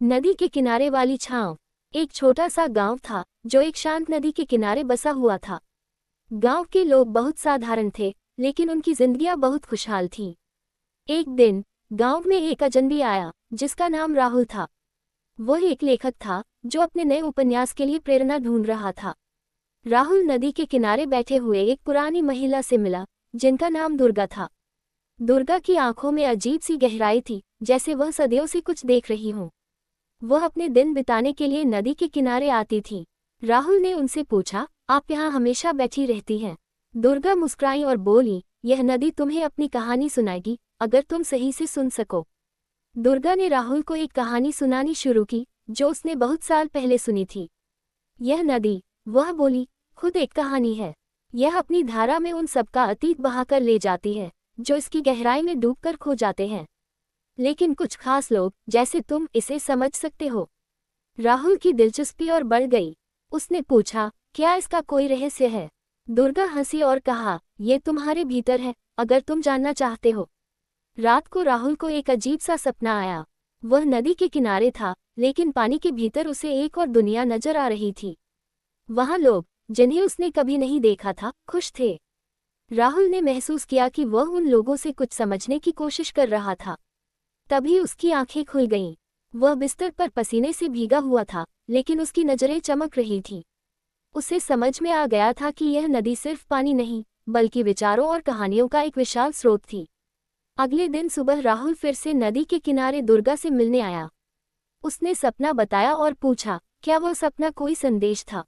नदी के किनारे वाली छांव। एक छोटा सा गांव था जो एक शांत नदी के किनारे बसा हुआ था। गांव के लोग बहुत साधारण थे, लेकिन उनकी जिंदगियां बहुत खुशहाल थीं। एक दिन गांव में एक अजनबी आया जिसका नाम राहुल था। वह एक लेखक था जो अपने नए उपन्यास के लिए प्रेरणा ढूंढ रहा था। राहुल नदी के किनारे बैठे हुए एक पुरानी महिला से मिला जिनका नाम दुर्गा था। दुर्गा की आंखों में अजीब सी गहराई थी, जैसे वह सदियों से कुछ देख रही हो। वह अपने दिन बिताने के लिए नदी के किनारे आती थी। राहुल ने उनसे पूछा, आप यहाँ हमेशा बैठी रहती हैं? दुर्गा मुस्कुराई और बोली, यह नदी तुम्हें अपनी कहानी सुनाएगी, अगर तुम सही से सुन सको। दुर्गा ने राहुल को एक कहानी सुनानी शुरू की जो उसने बहुत साल पहले सुनी थी। यह नदी, वह बोली, खुद एक कहानी है। यह अपनी धारा में उन सबका अतीत बहाकर ले जाती है जो इसकी गहराई में डूबकर खो जाते हैं। लेकिन कुछ खास लोग जैसे तुम इसे समझ सकते हो। राहुल की दिलचस्पी और बढ़ गई। उसने पूछा, क्या इसका कोई रहस्य है? दुर्गा हंसी और कहा, यह तुम्हारे भीतर है, अगर तुम जानना चाहते हो। रात को राहुल को एक अजीब सा सपना आया। वह नदी के किनारे था, लेकिन पानी के भीतर उसे एक और दुनिया नजर आ रही थी। वहां लोग, जिन्हें उसने कभी नहीं देखा था, खुश थे। राहुल ने महसूस किया कि वह उन लोगों से कुछ समझने की कोशिश कर रहा था। तभी उसकी आंखें खुल गईं। वह बिस्तर पर पसीने से भीगा हुआ था, लेकिन उसकी नजरें चमक रही थीं। उसे समझ में आ गया था कि यह नदी सिर्फ पानी नहीं, बल्कि विचारों और कहानियों का एक विशाल स्रोत थी। अगले दिन सुबह राहुल फिर से नदी के किनारे दुर्गा से मिलने आया। उसने सपना बताया और पूछा, क्या वह सपना कोई संदेश था?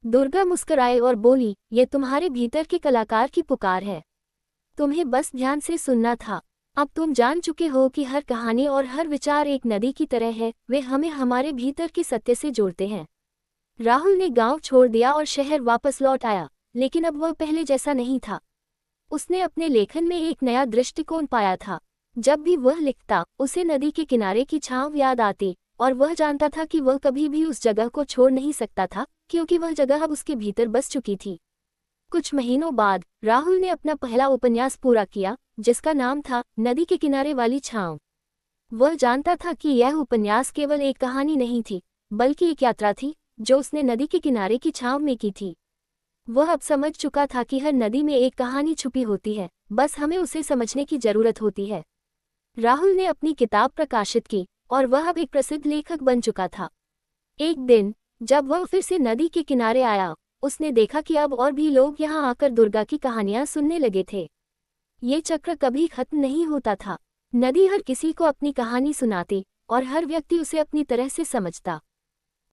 दुर्गा मुस्कुराई और बोली, यह तुम्हारे भीतर के कलाकार की पुकार है। तुम्हें बस ध्यान से सुनना था। अब तुम जान चुके हो कि हर कहानी और हर विचार एक नदी की तरह है, वे हमें हमारे भीतर के सत्य से जोड़ते हैं। राहुल ने गांव छोड़ दिया और शहर वापस लौट आया, लेकिन अब वह पहले जैसा नहीं था। उसने अपने लेखन में एक नया दृष्टिकोण पाया था। जब भी वह लिखता, उसे नदी के किनारे की छांव याद आती, और वह जानता था कि वह कभी भी उस जगह को छोड़ नहीं सकता था, क्योंकि वह जगह अब उसके भीतर बस चुकी थी। कुछ महीनों बाद राहुल ने अपना पहला उपन्यास पूरा किया, जिसका नाम था नदी के किनारे वाली छांव। वह जानता था कि यह उपन्यास केवल एक कहानी नहीं थी, बल्कि एक यात्रा थी जो उसने नदी के किनारे की छांव में की थी। वह अब समझ चुका था कि हर नदी में एक कहानी छुपी होती है, बस हमें उसे समझने की जरूरत होती है। राहुल ने अपनी किताब प्रकाशित की और वह अब एक प्रसिद्ध लेखक बन चुका था। एक दिन जब वह फिर से नदी के किनारे आया, उसने देखा कि अब और भी लोग यहाँ आकर दुर्गा की कहानियां सुनने लगे थे। ये चक्र कभी खत्म नहीं होता था। नदी हर किसी को अपनी कहानी सुनाती और हर व्यक्ति उसे अपनी तरह से समझता।